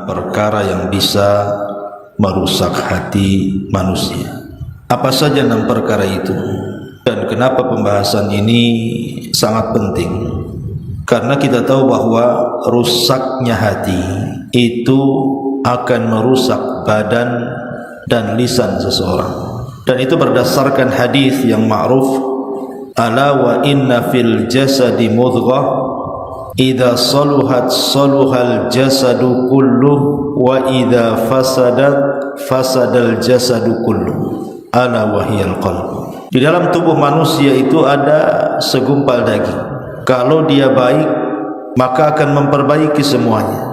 perkara yang bisa merusak hati manusia. Apa saja 6 perkara itu? Dan kenapa pembahasan ini sangat penting? Karena kita tahu bahwa rusaknya hati itu akan merusak badan dan lisan seseorang. Dan itu berdasarkan hadis yang ma'ruf, ala wa inna fil jasadi mudghah idza saluhat saluhal jasadu kulluh wa idza fasadat fasadal jasadu kulluh ala wa hiyal qalb. Di dalam tubuh manusia itu ada segumpal daging. Kalau dia baik, maka akan memperbaiki semuanya.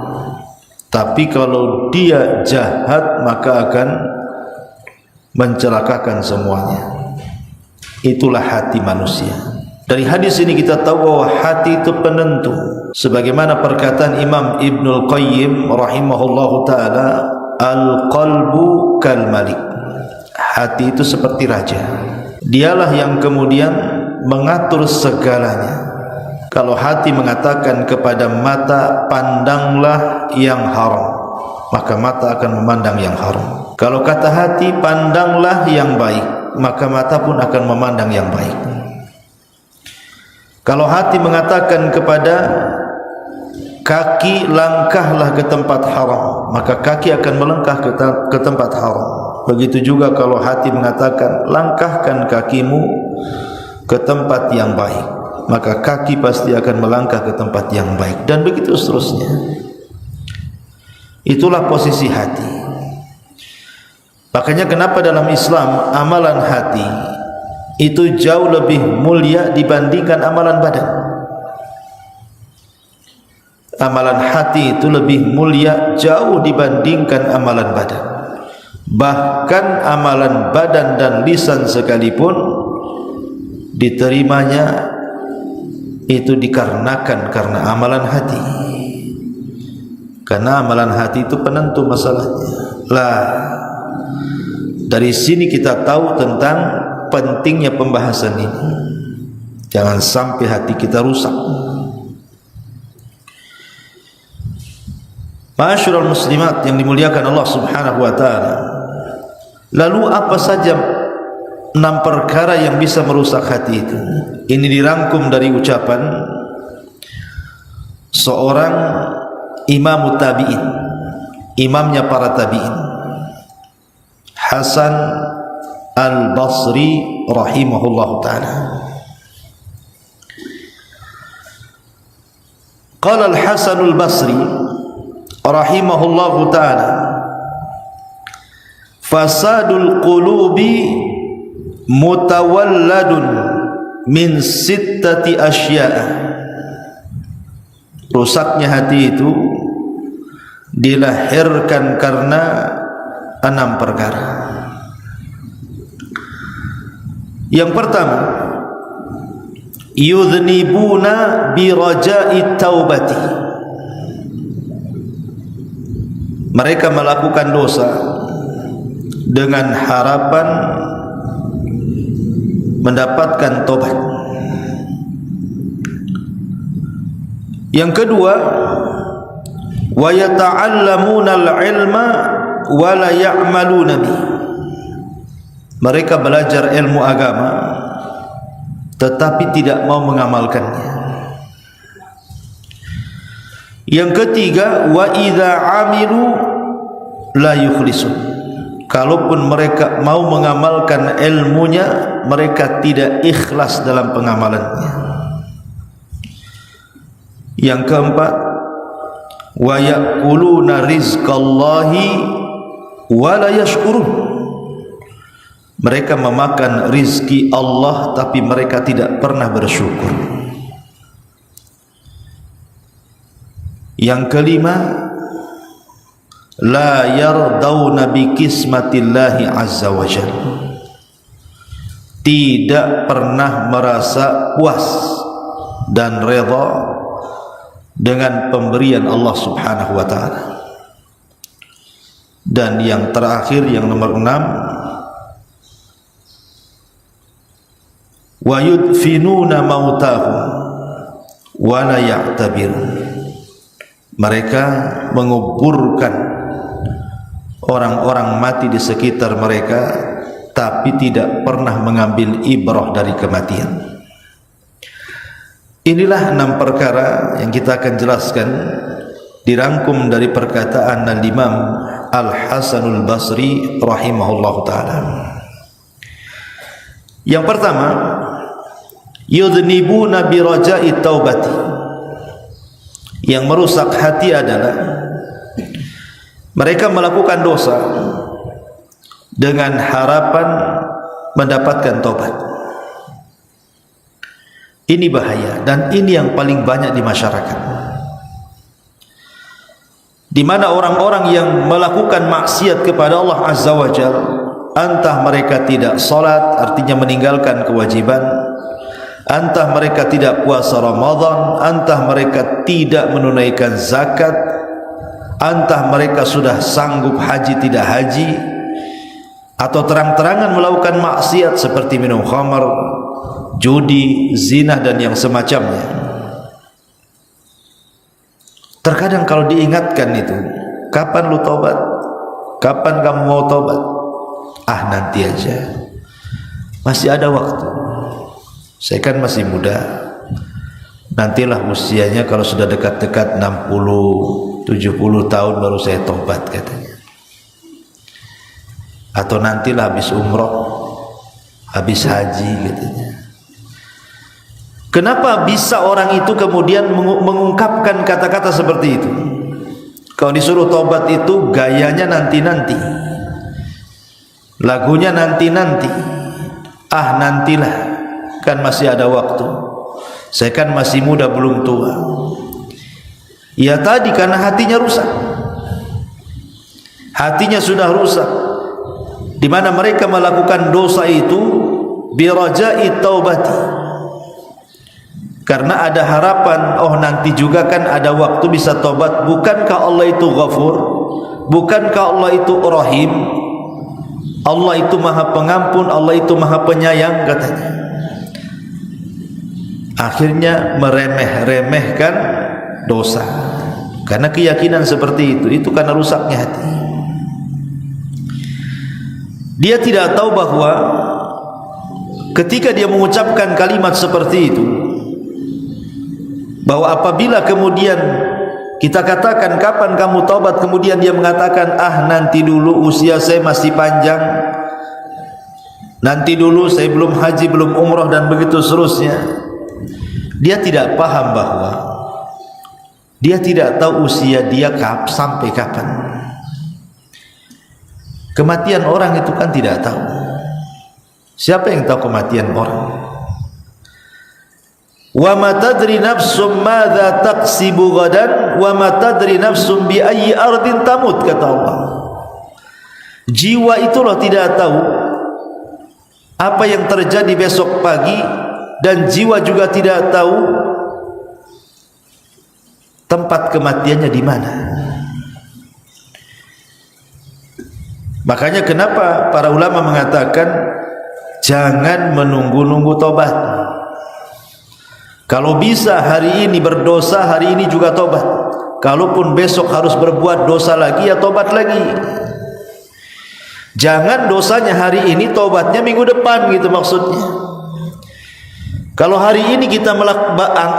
Tapi kalau dia jahat, maka akan mencelakakan semuanya. Itulah hati manusia. Dari hadis ini kita tahu bahwa hati itu penentu. Sebagaimana perkataan Imam Ibnul Qayyim rahimahullahu ta'ala, al-qalbu kal malik. Hati itu seperti raja. Dialah yang kemudian mengatur segalanya. Kalau hati mengatakan kepada mata, pandanglah yang haram, maka mata akan memandang yang haram. Kalau kata hati, pandanglah yang baik, maka mata pun akan memandang yang baik. Kalau hati mengatakan kepada kaki, langkahlah ke tempat haram, maka kaki akan melangkah ke tempat haram. Begitu juga kalau hati mengatakan langkahkan kakimu ke tempat yang baik, maka kaki pasti akan melangkah ke tempat yang baik, dan begitu seterusnya. Itulah posisi hati. Makanya kenapa dalam Islam amalan hati itu jauh lebih mulia dibandingkan amalan badan. Amalan hati itu lebih mulia jauh dibandingkan amalan badan. Bahkan amalan badan dan lisan sekalipun diterimanya itu dikarenakan karena amalan hati. Karena amalan hati itu penentu masalahnya. Lah, dari sini kita tahu tentang pentingnya pembahasan ini. Jangan sampai hati kita rusak. Ma'asyiral muslimat yang dimuliakan Allah Subhanahu wa taala. Lalu apa saja 6 perkara yang bisa merusak hati itu? Ini dirangkum dari ucapan seorang imam tabi'in, imamnya para tabi'in, Hasan al-Basri rahimahullah ta'ala. Qala al-Hasan al-Basri rahimahullah ta'ala, fasadul qulubi mutawalladun min 6 asya'a. Rusaknya hati itu dilahirkan karena 6 perkara. Yang pertama, yudhnibuna bi raja'i taubati. Mereka melakukan dosa dengan harapan mendapatkan tobat. Yang kedua, wa yata'allamuna al-ilma wa la ya'maluna bi. Mereka belajar ilmu agama tetapi tidak mau mengamalkannya. Yang ketiga, wa idza 'amilu la yukhlisun. Kalaupun mereka mau mengamalkan ilmunya, mereka tidak ikhlas dalam pengamalannya. Yang keempat, wa ya'kuluna rizqallahi wa la yashkurun. Mereka memakan rizki Allah tapi mereka tidak pernah bersyukur. Yang kelima, la yardawna bi kismatillahi azza wa jalla. Tidak pernah merasa puas dan redha dengan pemberian Allah Subhanahu wa taala. Dan yang terakhir, yang nomor 6, wa yudfinuna mautahum wa la ya'tabirun. Mereka menguburkan orang-orang mati di sekitar mereka, tapi tidak pernah mengambil ibrah dari kematian. Inilah 6 perkara yang kita akan jelaskan, dirangkum dari perkataan Al-Imam Al-Hasanul Basri rahimahullah ta'ala. Yang pertama, yudhnibuna biraja'i taubati. Yang merusak hati adalah mereka melakukan dosa dengan harapan mendapatkan taubat. Ini bahaya, dan ini yang paling banyak di masyarakat, di mana orang-orang yang melakukan maksiat kepada Allah Azza wa Jalla, entah mereka tidak salat, artinya meninggalkan kewajiban, entah mereka tidak puasa Ramadan, entah mereka tidak menunaikan zakat, entah mereka sudah sanggup haji tidak haji, atau terang-terangan melakukan maksiat seperti minum khamar, judi, zina dan yang semacamnya. Terkadang kalau diingatkan itu, kapan lu taubat? Kapan kamu mau taubat? Ah, nanti aja, masih ada waktu. Saya kan masih muda, nantilah usianya kalau sudah dekat-dekat 60-70 tahun baru saya tobat katanya. Atau nantilah habis umroh, habis haji katanya. Kenapa bisa orang itu kemudian mengungkapkan kata-kata seperti itu? Kalau disuruh tobat itu gayanya nanti-nanti, lagunya nanti-nanti. Ah, nantilah, kan masih ada waktu, saya kan masih muda belum tua. Ya tadi karena hatinya rusak, hatinya sudah rusak, di mana mereka melakukan dosa itu biraja'i taubati, karena ada harapan, oh nanti juga kan ada waktu bisa tobat. Bukankah Allah itu Ghafur? Bukankah Allah itu Rahim? Allah itu Maha Pengampun, Allah itu Maha Penyayang katanya. Akhirnya meremeh-remehkan dosa karena keyakinan seperti itu karena rusaknya hati. Dia tidak tahu bahwa ketika dia mengucapkan kalimat seperti itu, bahwa apabila kemudian kita katakan kapan kamu taubat, kemudian dia mengatakan ah nanti dulu, usia saya masih panjang, nanti dulu, saya belum haji, belum umrah, dan begitu seterusnya. Dia tidak paham bahwa dia tidak tahu usia dia sampai kapan. Kematian orang itu kan tidak tahu. Siapa yang tahu kematian orang? Wa ma tadri nafsum madza taksibu ghadan wa ma tadri nafsum bi ayyi ardin tamut, kata Allah. Jiwa itu loh tidak tahu apa yang terjadi besok pagi, dan jiwa juga tidak tahu tempat kematiannya di mana. Makanya kenapa para ulama mengatakan jangan menunggu-nunggu tobat. Kalau bisa hari ini berdosa, hari ini juga tobat. Kalaupun besok harus berbuat dosa lagi, ya tobat lagi. Jangan dosanya hari ini, tobatnya minggu depan, gitu maksudnya. Kalau hari ini kita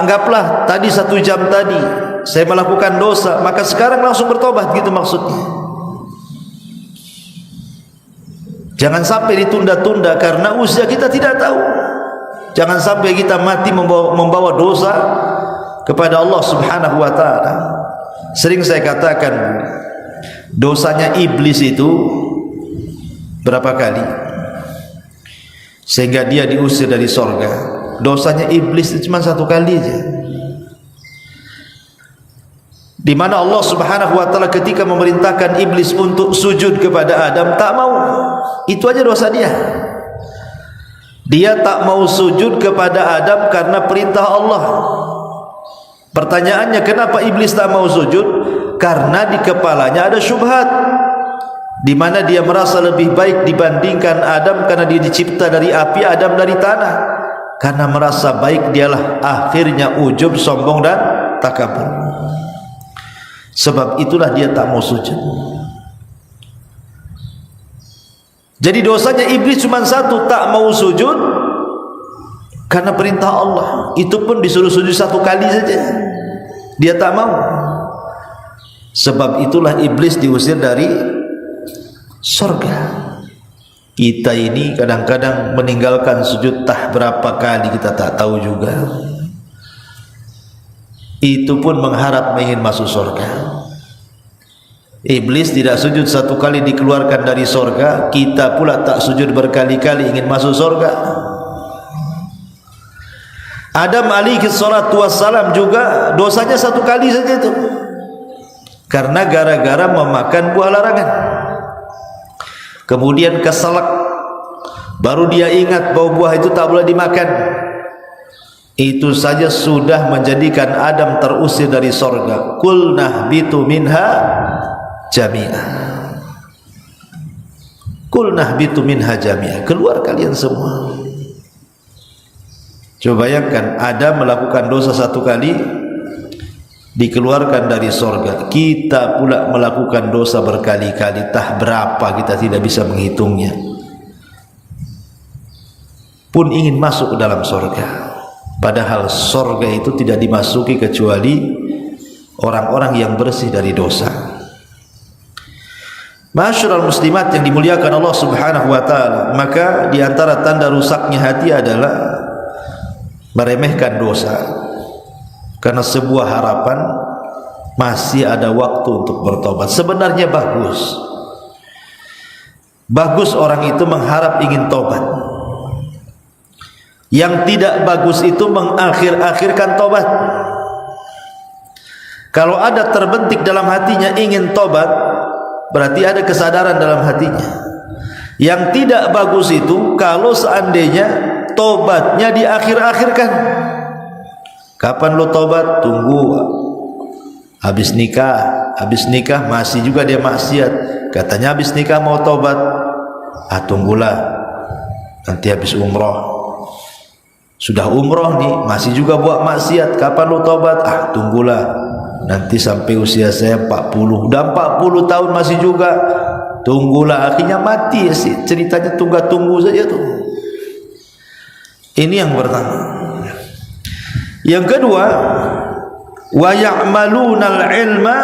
anggaplah tadi 1 jam tadi saya melakukan dosa, maka sekarang langsung bertobat, gitu maksudnya. Jangan sampai ditunda-tunda karena usia kita tidak tahu. Jangan sampai kita mati membawa dosa kepada Allah Subhanahu wa ta'ala. Sering saya katakan, dosanya iblis itu berapa kali sehingga dia diusir dari sorga? Dosanya iblis itu cuma 1 kali aja, di mana Allah Subhanahu wa ta'ala ketika memerintahkan iblis untuk sujud kepada Adam, tak mau. Itu aja dosa dia. Dia tak mau sujud kepada Adam karena perintah Allah. Pertanyaannya, kenapa iblis tak mau sujud? Karena di kepalanya ada syubhat, di mana dia merasa lebih baik dibandingkan Adam karena dia dicipta dari api, Adam dari tanah. Karena merasa baik dialah, akhirnya ujub, sombong dan takabur. Sebab itulah dia tak mau sujud. Jadi dosanya iblis cuma satu, tak mau sujud karena perintah Allah. Itu pun disuruh sujud satu kali saja, dia tak mau. Sebab itulah iblis diusir dari surga. Kita ini kadang-kadang meninggalkan sujud tak berapa kali kita tak tahu juga. Itu pun mengharap ingin masuk surga. Iblis tidak sujud satu kali dikeluarkan dari surga, kita pula tak sujud berkali-kali ingin masuk surga. Adam alaihi salatu wassalam juga dosanya satu kali saja itu, karena gara-gara memakan buah larangan. Kemudian keselak, baru dia ingat bahwa buah itu tak boleh dimakan. Itu saja sudah menjadikan Adam terusir dari surga. Qulna bitu minha jami'a. Qulna bitu minha jami'a. Keluar kalian semua. Coba bayangkan, Adam melakukan dosa satu kali dikeluarkan dari surga. Kita pula melakukan dosa berkali-kali, tak berapa kita tidak bisa menghitungnya, pun ingin masuk ke dalam surga. Padahal surga itu tidak dimasuki kecuali orang-orang yang bersih dari dosa. Ma'asyiral muslimat yang dimuliakan Allah Subhanahu wa taala, maka di antara tanda rusaknya hati adalah meremehkan dosa. Karena sebuah harapan masih ada waktu untuk bertobat. Sebenarnya bagus. Bagus orang itu mengharap ingin tobat. Yang tidak bagus itu mengakhir-akhirkan tobat. Kalau ada terbentik dalam hatinya ingin tobat, berarti ada kesadaran dalam hatinya. Yang tidak bagus itu kalau seandainya tobatnya diakhir-akhirkan. Kapan lo tobat? Tunggu habis nikah masih juga dia maksiat. Katanya habis nikah mau tobat. Tunggulah nanti habis umroh. Sudah umroh nih masih juga buat maksiat. Kapan lo tobat? Tunggulah nanti sampai usia saya 40. Udah 40 tahun masih juga. Tunggulah, akhirnya mati sih. Ceritanya tunggu saja tuh. Ini yang pertama. Yang kedua, wa ya'malunal ilma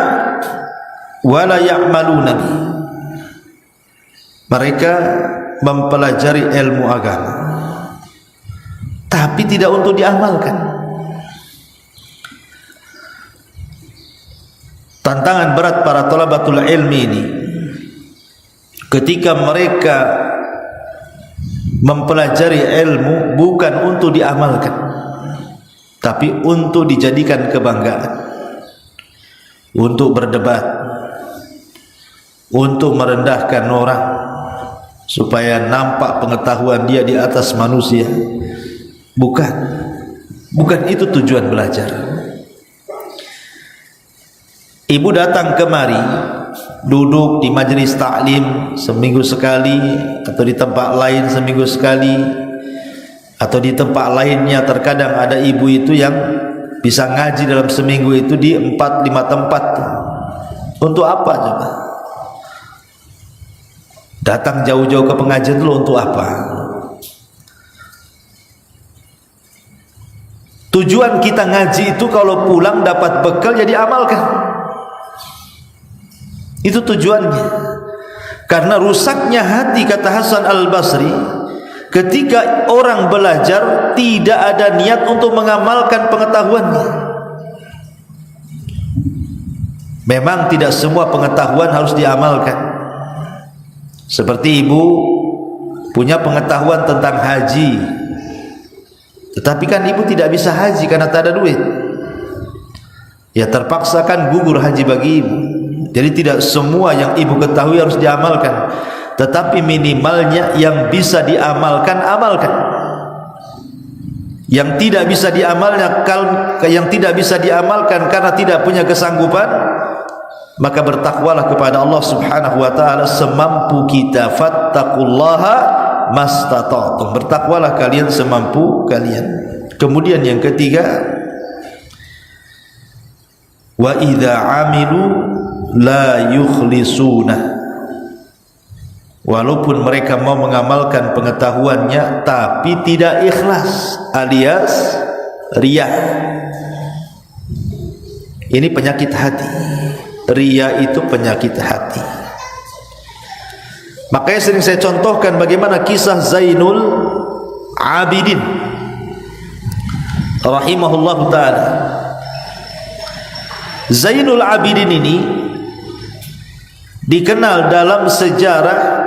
wa la ya'maluna. Mereka mempelajari ilmu agama tapi tidak untuk diamalkan. Tantangan berat para thalabatul ilmi ini ketika mereka mempelajari ilmu bukan untuk diamalkan, tapi untuk dijadikan kebanggaan, untuk berdebat, untuk merendahkan orang supaya nampak pengetahuan dia di atas manusia. Bukan itu tujuan belajar. Ibu datang kemari, duduk di majelis taklim seminggu sekali, atau di tempat lain seminggu sekali, atau di tempat lainnya. Terkadang ada ibu itu yang bisa ngaji dalam seminggu itu di 4-5 tempat. Untuk apa coba? Datang jauh-jauh ke pengajian dulu untuk apa? Tujuan kita ngaji itu kalau pulang dapat bekal jadi amalkan. Itu tujuannya. Karena rusaknya hati, kata Hasan Al-Basri, ketika orang belajar tidak ada niat untuk mengamalkan pengetahuannya. Memang tidak semua pengetahuan harus diamalkan. Seperti ibu punya pengetahuan tentang haji, tetapi kan ibu tidak bisa haji karena tak ada duit. Ya terpaksa kan gugur haji bagi ibu. Jadi tidak semua yang ibu ketahui harus diamalkan, tetapi minimalnya yang bisa diamalkan, amalkan. Yang tidak bisa diamalkan karena tidak punya kesanggupan, maka bertakwalah kepada Allah Subhanahu wa taala semampu kita. Fattaqullaha mastata'tum. Bertakwalah kalian semampu kalian. Kemudian yang ketiga, wa idza amilu la yukhlisuna. Walaupun mereka mau mengamalkan pengetahuannya tapi tidak ikhlas, alias riya. Ini penyakit hati. Riya itu penyakit hati. Makanya sering saya contohkan bagaimana kisah Zainul Abidin rahimahullah ta'ala. Zainul Abidin ini dikenal dalam sejarah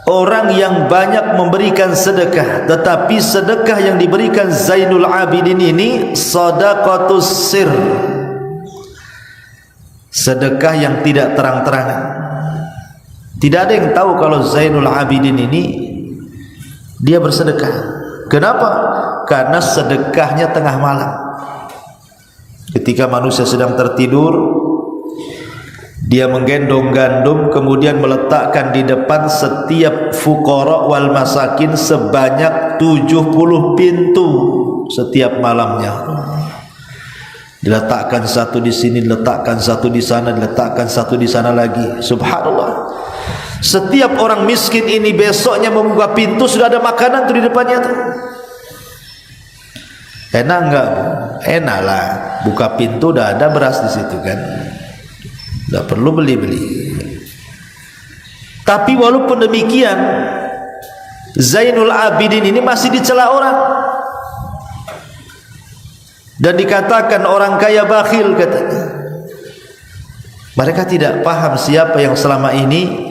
orang yang banyak memberikan sedekah, tetapi sedekah yang diberikan Zainul Abidin ini sadaqatus sir, sedekah yang tidak terang-terangan. Tidak ada yang tahu kalau Zainul Abidin ini dia bersedekah. Kenapa? Karena sedekahnya tengah malam, ketika manusia sedang tertidur. Dia menggendong gandum, kemudian meletakkan di depan setiap fuqara wal masakin sebanyak 70 pintu setiap malamnya. Diletakkan satu di sini, diletakkan satu di sana, diletakkan satu di sana lagi. Subhanallah. Setiap orang miskin ini besoknya membuka pintu sudah ada makanan tuh di depannya tuh. Enak enggak? Enak lah. Buka pintu udah ada beras di situ kan. Tidak perlu beli-beli. Tapi walaupun demikian, Zainul Abidin ini masih dicela orang dan dikatakan orang kaya bakhil katanya. Mereka tidak paham siapa yang selama ini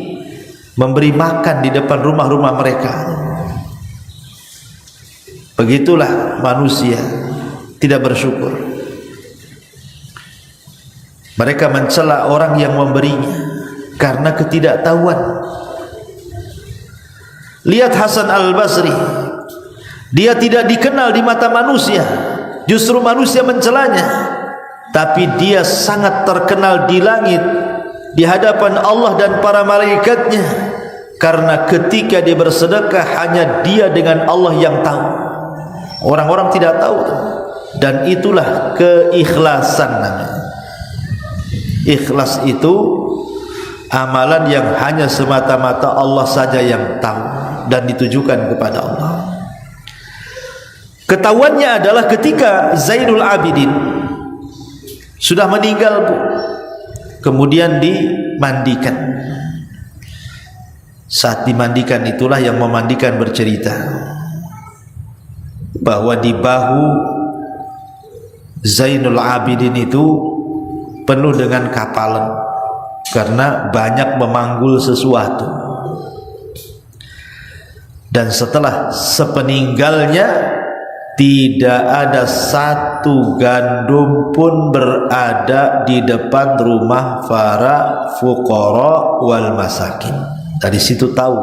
memberi makan di depan rumah-rumah mereka. Begitulah manusia tidak bersyukur. Mereka mencela orang yang memberinya karena ketidaktahuan. Lihat Hasan Al-Basri, dia tidak dikenal di mata manusia, justru manusia mencelanya, tapi dia sangat terkenal di langit di hadapan Allah dan para malaikatnya, karena ketika dia bersedekah hanya dia dengan Allah yang tahu. Orang-orang tidak tahu, dan itulah keikhlasan namanya. Ikhlas itu amalan yang hanya semata-mata Allah saja yang tahu dan ditujukan kepada Allah. Ketahuannya adalah ketika Zainul Abidin sudah meninggal, Bu, kemudian dimandikan. Saat dimandikan itulah yang memandikan bercerita bahwa di bahu Zainul Abidin itu penuh dengan kapalan karena banyak memanggul sesuatu. Dan setelah sepeninggalnya tidak ada satu gandum pun berada di depan rumah para fuqara wal masakin. Dari situ tahu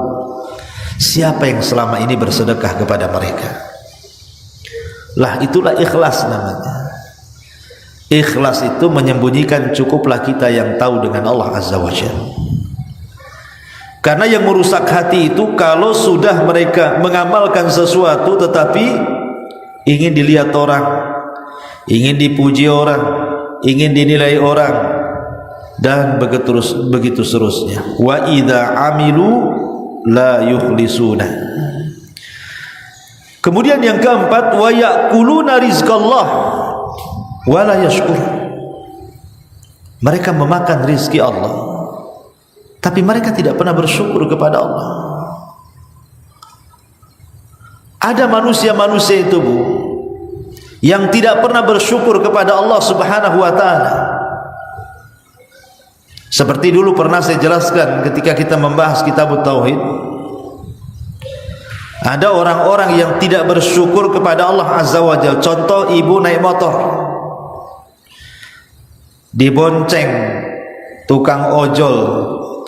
siapa yang selama ini bersedekah kepada mereka. Lah itulah ikhlas namanya. Ikhlas itu menyembunyikan, cukuplah kita yang tahu dengan Allah Azza wa Jalla. Karena yang merusak hati itu kalau sudah mereka mengamalkan sesuatu tetapi ingin dilihat orang, ingin dipuji orang, ingin dinilai orang, dan begitu seterusnya. Wa idza amilu la yukhlisuna. Kemudian yang keempat, wa ya'kuluna rizqallah wala yashkur. Mereka memakan rizki Allah tapi mereka tidak pernah bersyukur kepada Allah. Ada manusia-manusia itu, Bu, yang tidak pernah bersyukur kepada Allah Subhanahu wa ta'ala. Seperti dulu pernah saya jelaskan ketika kita membahas kitab Tauhid, ada orang-orang yang tidak bersyukur kepada Allah Azza wa Jalla. Contoh, ibu naik motor, dibonceng tukang ojol,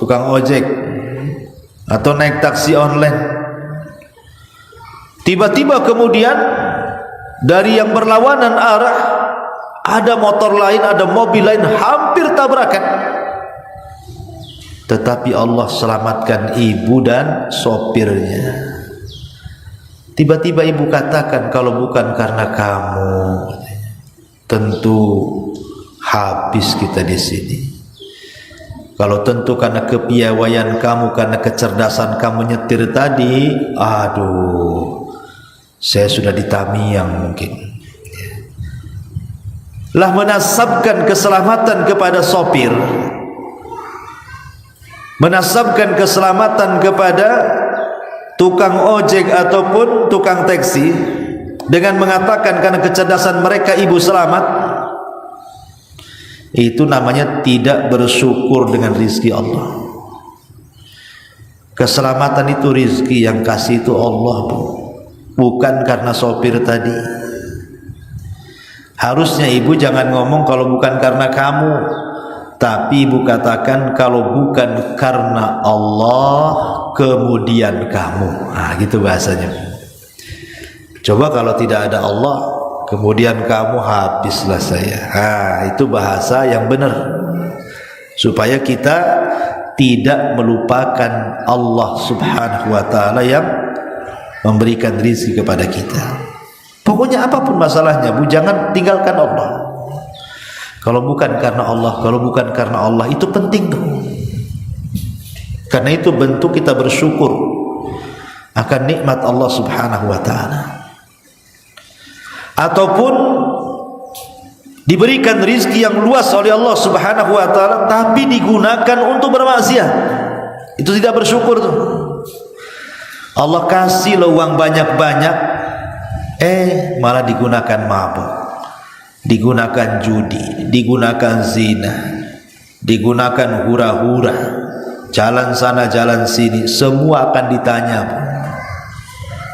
tukang ojek, atau naik taksi online. Tiba-tiba kemudian dari yang berlawanan arah ada motor lain, ada mobil lain, hampir tabrakan. Tetapi Allah selamatkan ibu dan sopirnya. Tiba-tiba ibu katakan, kalau bukan karena kamu, tentu habis kita di sini. Kalau tentu karena kepiawaian kamu, karena kecerdasan kamu nyetir tadi, aduh, saya sudah di Tamiang mungkin. Lah menasabkan keselamatan kepada sopir, menasabkan keselamatan kepada tukang ojek ataupun tukang taksi dengan mengatakan karena kecerdasan mereka ibu selamat. Itu namanya tidak bersyukur dengan rizki Allah. Keselamatan itu rizki yang kasih itu Allah, bukan karena sopir tadi. Harusnya ibu jangan ngomong kalau bukan karena kamu, tapi ibu katakan kalau bukan karena Allah kemudian kamu. Nah, gitu bahasanya. Coba kalau tidak ada Allah kemudian kamu, habislah saya. Itu bahasa yang benar, supaya kita tidak melupakan Allah subhanahu wa ta'ala yang memberikan rizki kepada kita. Pokoknya apapun masalahnya, bu, jangan tinggalkan Allah. Kalau bukan karena Allah, kalau bukan karena Allah, itu penting tuh. Karena itu bentuk kita bersyukur akan nikmat Allah subhanahu wa ta'ala. Ataupun diberikan rizki yang luas oleh Allah subhanahu wa ta'ala, tapi digunakan untuk bermaksiat, itu tidak bersyukur tuh. Allah kasih lo uang banyak-banyak, malah digunakan mabuk, digunakan judi, digunakan zina, digunakan hura-hura, jalan sana jalan sini, semua akan ditanya.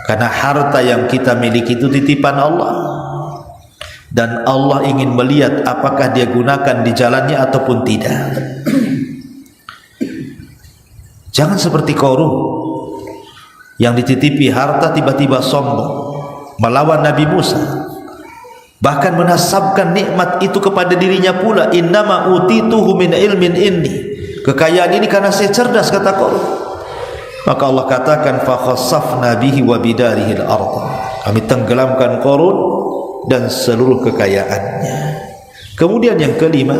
Karena harta yang kita miliki itu titipan Allah, dan Allah ingin melihat apakah dia gunakan di jalannya ataupun tidak. Jangan seperti Qarun yang dititipi harta tiba-tiba sombong melawan Nabi Musa, bahkan menasabkan nikmat itu kepada dirinya pula. Innama utituhu min ilmin indi, kekayaan ini karena saya cerdas, kata Qarun. Maka Allah katakan fa khassafna bihi wa bidarihi al-ardh, kami tenggelamkan Qarun dan seluruh kekayaannya. Kemudian yang kelima,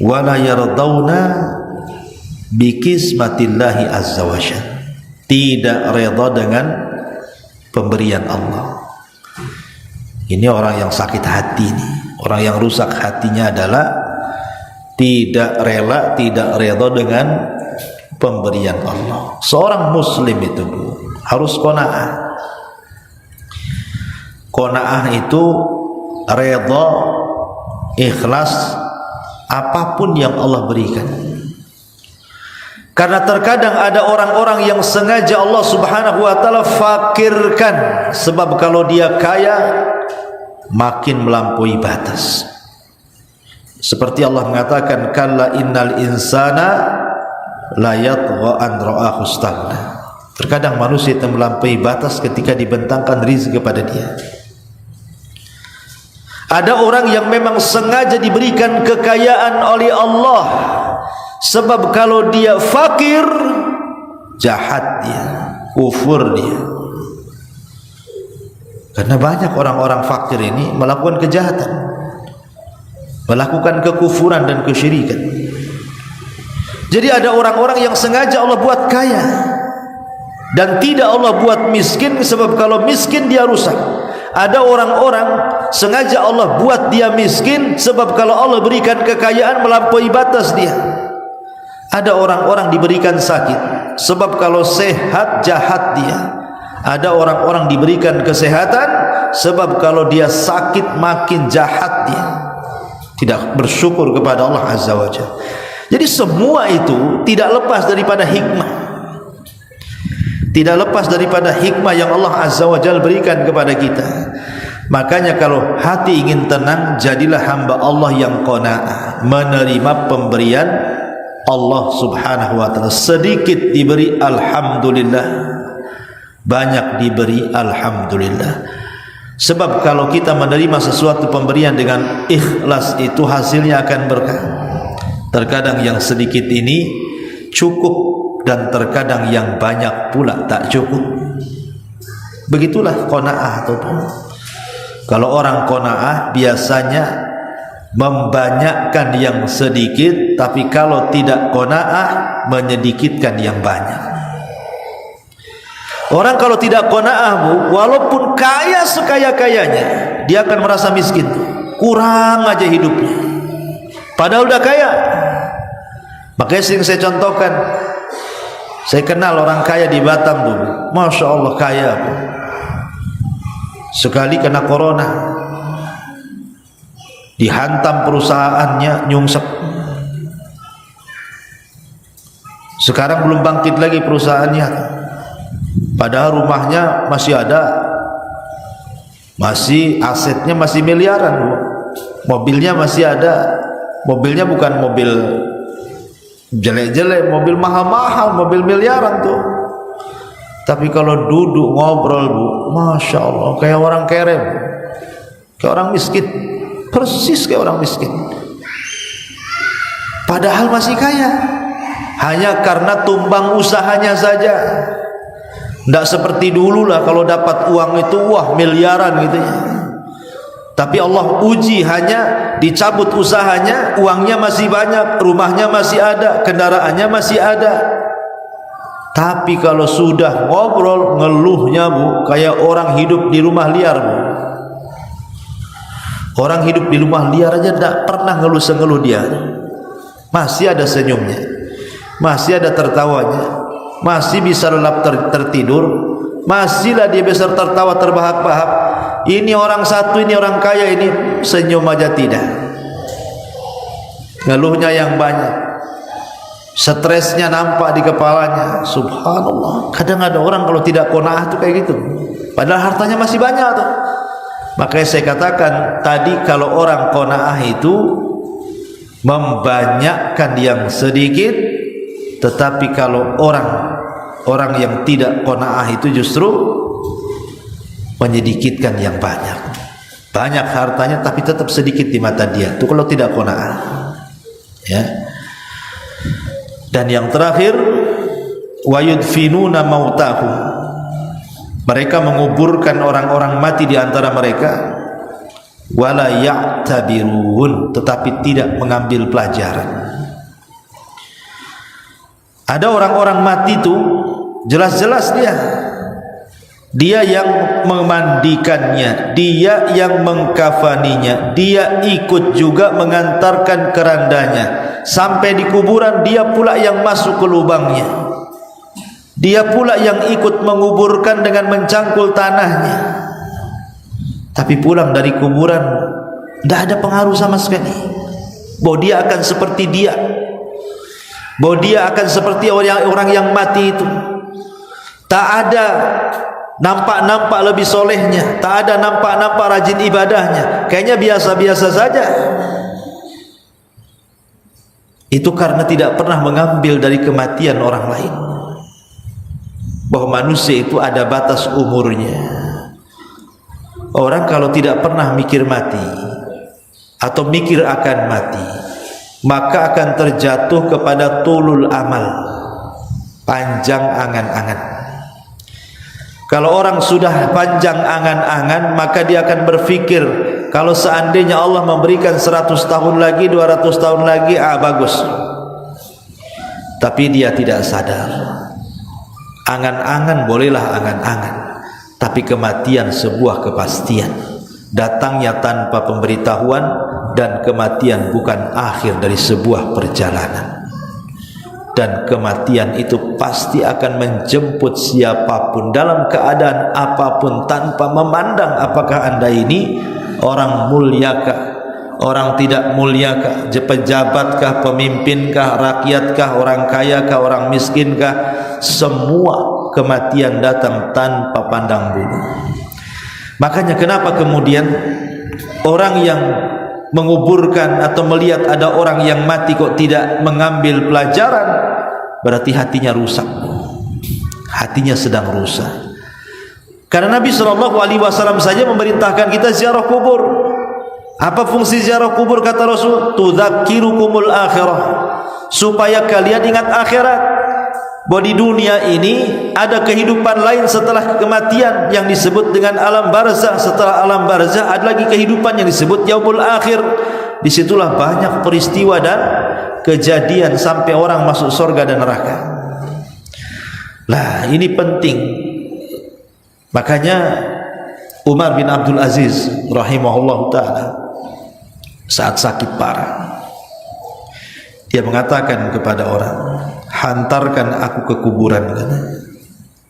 wala yardawna bikismatillahi azza wa jalla, tidak reda dengan pemberian Allah. Ini orang yang sakit hati nih. Orang yang rusak hatinya adalah tidak rela, tidak reda dengan pemberian Allah. Seorang muslim itu harus qanaah. Qanaah itu reda, ikhlas apapun yang Allah berikan. Karena terkadang ada orang-orang yang sengaja Allah subhanahu wa ta'ala fakirkan, sebab kalau dia kaya makin melampaui batas. Seperti Allah mengatakan, kalla innal insana la yatgha an ra'ahu istaghna. Terkadang manusia itu melampaui batas ketika dibentangkan rizki kepada dia. Ada orang yang memang sengaja diberikan kekayaan oleh Allah, sebab kalau dia fakir, jahat dia, kufur dia. Karena banyak orang-orang fakir ini melakukan kejahatan, melakukan kekufuran dan kesyirikan. Jadi ada orang-orang yang sengaja Allah buat kaya, dan tidak Allah buat miskin, sebab kalau miskin dia rusak. Ada orang-orang sengaja Allah buat dia miskin, sebab kalau Allah berikan kekayaan melampaui batas dia. Ada orang-orang diberikan sakit, sebab kalau sehat jahat dia. Ada orang-orang diberikan kesehatan, sebab kalau dia sakit makin jahat dia. Tidak bersyukur kepada Allah azza wa jalla. Jadi semua itu tidak lepas daripada hikmah, tidak lepas daripada hikmah yang Allah azza wa jalla berikan kepada kita. Makanya kalau hati ingin tenang, jadilah hamba Allah yang qanaah, menerima pemberian Allah subhanahu wa ta'ala. Sedikit diberi alhamdulillah, banyak diberi alhamdulillah. Sebab kalau kita menerima sesuatu pemberian dengan ikhlas, itu hasilnya akan berkah. Terkadang yang sedikit ini cukup, dan terkadang yang banyak pula tak cukup. Begitulah qanaah. Ataupun kalau orang qanaah biasanya membanyakkan yang sedikit, tapi kalau tidak qanaah menyedikitkan yang banyak. Orang kalau tidak qanaah, Bu, walaupun kaya sekaya-kayanya, dia akan merasa miskin, kurang aja hidupnya, padahal udah kaya. Makanya sering saya contohkan, saya kenal orang kaya di Batam dulu, Masya Allah kaya, Bu. Sekali kena corona, dihantam perusahaannya, nyungsep. Sekarang belum bangkit lagi perusahaannya, padahal rumahnya masih ada, masih asetnya masih miliaran, Bu. Mobilnya masih ada. Mobilnya bukan mobil jelek-jelek, mobil mahal-mahal, mobil miliaran tuh. Tapi kalau duduk ngobrol, Bu, Masya Allah, kayak orang kere, kayak orang miskin, persis kayak orang miskin, padahal masih kaya. Hanya karena tumbang usahanya saja. Tidak seperti dulu lah, kalau dapat uang itu wah miliaran gitu ya. Tapi Allah uji, hanya dicabut usahanya, uangnya masih banyak, rumahnya masih ada, kendaraannya masih ada. Tapi kalau sudah ngobrol, ngeluhnya, Bu, kayak orang hidup di rumah liar, Bu. Orang hidup di rumah liar aja tidak pernah ngeluh-ngeluh dia. Masih ada senyumnya, masih ada tertawanya, masih bisa lelap tertidur, masihlah dia bisa tertawa terbahak-bahak. Ini orang satu, ini orang kaya, ini senyum aja tidak. Ngeluhnya yang banyak, stresnya nampak di kepalanya. Subhanallah. Kadang ada orang kalau tidak qanaah tuh kayak gitu, padahal hartanya masih banyak tuh. Makanya saya katakan tadi, kalau orang qanaah itu membanyakkan yang sedikit, tetapi kalau orang yang tidak qanaah itu justru menyedikitkan yang banyak. Banyak hartanya tapi tetap sedikit di mata dia. Itu kalau tidak qanaah. Ya. Dan yang terakhir, wa yudfinuna mautahum. Mereka menguburkan orang-orang mati di antara mereka, wala ya'tabirun, tetapi tidak mengambil pelajaran. Ada orang-orang mati itu jelas-jelas dia yang memandikannya, dia yang mengkafaninya, dia ikut juga mengantarkan kerandanya sampai di kuburan, dia pula yang masuk ke lubangnya, dia pula yang ikut menguburkan dengan mencangkul tanahnya. Tapi pulang dari kuburan tidak ada pengaruh sama sekali bahwa dia akan seperti dia, bahwa dia akan seperti orang yang mati itu. Tak ada nampak-nampak lebih solehnya, tak ada nampak-nampak rajin ibadahnya, kayaknya biasa-biasa saja. Itu karena tidak pernah mengambil dari kematian orang lain, bahwa manusia itu ada batas umurnya. Orang kalau tidak pernah mikir mati atau mikir akan mati, maka akan terjatuh kepada tulul amal, panjang angan-angan. Kalau orang sudah panjang angan-angan, maka dia akan berpikir, kalau seandainya Allah memberikan 100 tahun lagi, 200 tahun lagi, bagus. Tapi dia tidak sadar, angan-angan bolehlah angan-angan, tapi kematian sebuah kepastian, datangnya tanpa pemberitahuan, dan kematian bukan akhir dari sebuah perjalanan. Dan kematian itu pasti akan menjemput siapapun dalam keadaan apapun, tanpa memandang apakah anda ini orang muliakah, orang tidak muliakah, pejabatkah, pemimpin kah, rakyat kah, orang kaya kah, orang miskin kah. Semua kematian datang tanpa pandang bulu. Makanya kenapa kemudian orang yang menguburkan atau melihat ada orang yang mati kok tidak mengambil pelajaran, berarti hatinya rusak, hatinya sedang rusak. Karena Nabi SAW saja memerintahkan kita ziarah kubur. Apa fungsi ziarah kubur kata Rasul? Tudzakirukumul akhirah, supaya kalian ingat akhirat, bahwa di dunia ini ada kehidupan lain setelah kematian yang disebut dengan alam barzah. Setelah alam barzah ada lagi kehidupan yang disebut yaumul akhir, disitulah banyak peristiwa dan kejadian sampai orang masuk surga dan neraka. Lah, ini penting. Makanya Umar bin Abdul Aziz rahimahullahu ta'ala saat sakit parah, dia mengatakan kepada orang, hantarkan aku ke kuburan,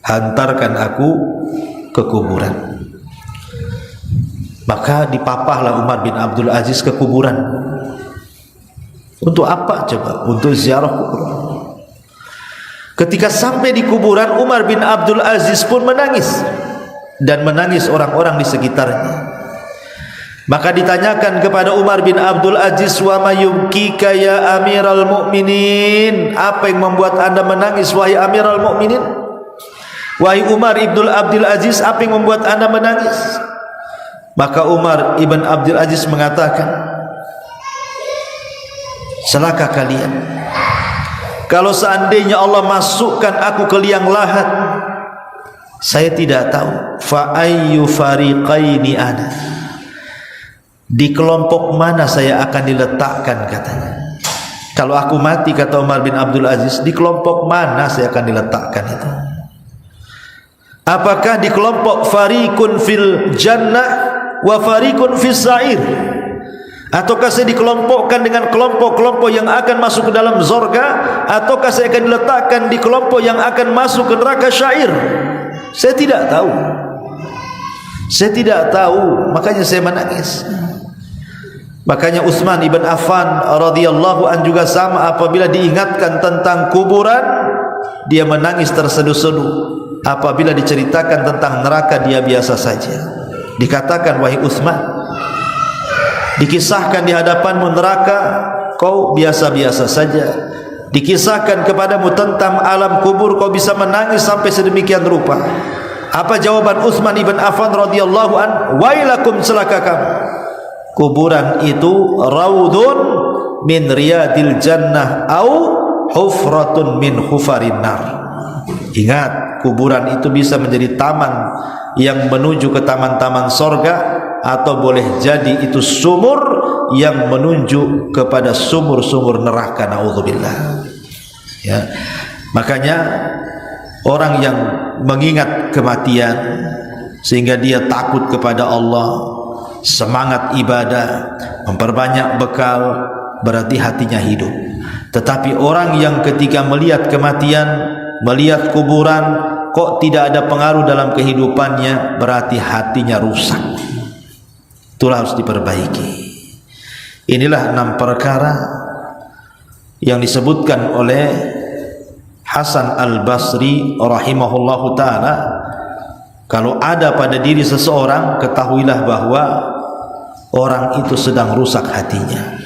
hantarkan aku ke kuburan. Maka dipapahlah Umar bin Abdul Aziz ke kuburan. Untuk apa coba? Untuk ziarah kuburan. Ketika sampai di kuburan, Umar bin Abdul Aziz pun menangis, dan menangis orang-orang di sekitarnya. Maka ditanyakan kepada Umar bin Abdul Aziz, wa mayubkika ya Amiral Mukminin, apa yang membuat anda menangis wahai Amiral Mukminin? Wahai Umar ibn Abdul Aziz, apa yang membuat anda menangis? Maka Umar ibn Abdul Aziz mengatakan, celaka kalian, kalau seandainya Allah masukkan aku ke liang lahat, saya tidak tahu fa ayyu fariqaini ana, di kelompok mana saya akan diletakkan, katanya. Kalau aku mati, kata Umar bin Abdul Aziz, di kelompok mana saya akan diletakkan itu? Apakah di kelompok fariqun fil jannah wa fariqun fis sa'ir, ataukah saya dikelompokkan dengan kelompok-kelompok yang akan masuk ke dalam surga, ataukah saya akan diletakkan di kelompok yang akan masuk ke neraka syair? Saya tidak tahu. Saya tidak tahu, makanya saya menangis. Makanya Utsman ibn Affan radhiyallahu an juga sama, apabila diingatkan tentang kuburan dia menangis terseduh-seduh. Apabila diceritakan tentang neraka dia biasa saja. Dikatakan, wahai Utsman, dikisahkan di hadapanmu neraka, kau biasa-biasa saja. Dikisahkan kepadamu tentang alam kubur, kau bisa menangis sampai sedemikian rupa. Apa jawaban Utsman ibn Affan radhiyallahu an? Wailakum, celaka kamu. Kuburan itu raudun min riyadil jannah au hufratun min hufarin nar. Ingat, kuburan itu bisa menjadi taman yang menuju ke taman-taman sorga, atau boleh jadi itu sumur yang menuju kepada sumur-sumur neraka, naudzubillah. Ya, makanya orang yang mengingat kematian sehingga dia takut kepada Allah, semangat ibadah, memperbanyak bekal, berarti hatinya hidup. Tetapi orang yang ketika melihat kematian, melihat kuburan, kok tidak ada pengaruh dalam kehidupannya, berarti hatinya rusak. Itulah harus diperbaiki. Inilah 6 perkara yang disebutkan oleh Hasan al-Basri rahimahullahu ta'ala. Kalau ada pada diri seseorang, ketahuilah bahwa orang itu sedang rusak hatinya.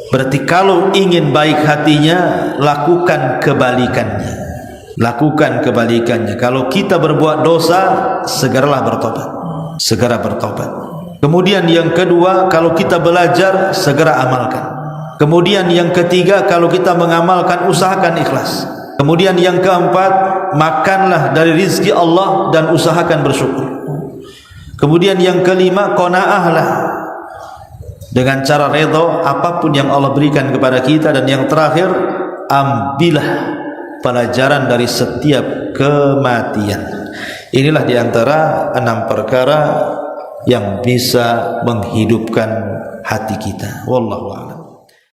Berarti kalau ingin baik hatinya, lakukan kebalikannya. Lakukan kebalikannya. Kalau kita berbuat dosa, segeralah bertobat. Segera bertobat. Kemudian yang kedua, kalau kita belajar, segera amalkan. Kemudian yang ketiga, kalau kita mengamalkan, usahakan ikhlas. Kemudian yang keempat, makanlah dari rizki Allah dan usahakan bersyukur. Kemudian yang kelima, qanaahlah dengan cara redha apapun yang Allah berikan kepada kita. Dan yang terakhir, ambillah pelajaran dari setiap kematian. Inilah diantara 6 perkara yang bisa menghidupkan hati kita. Wallahu a'lam.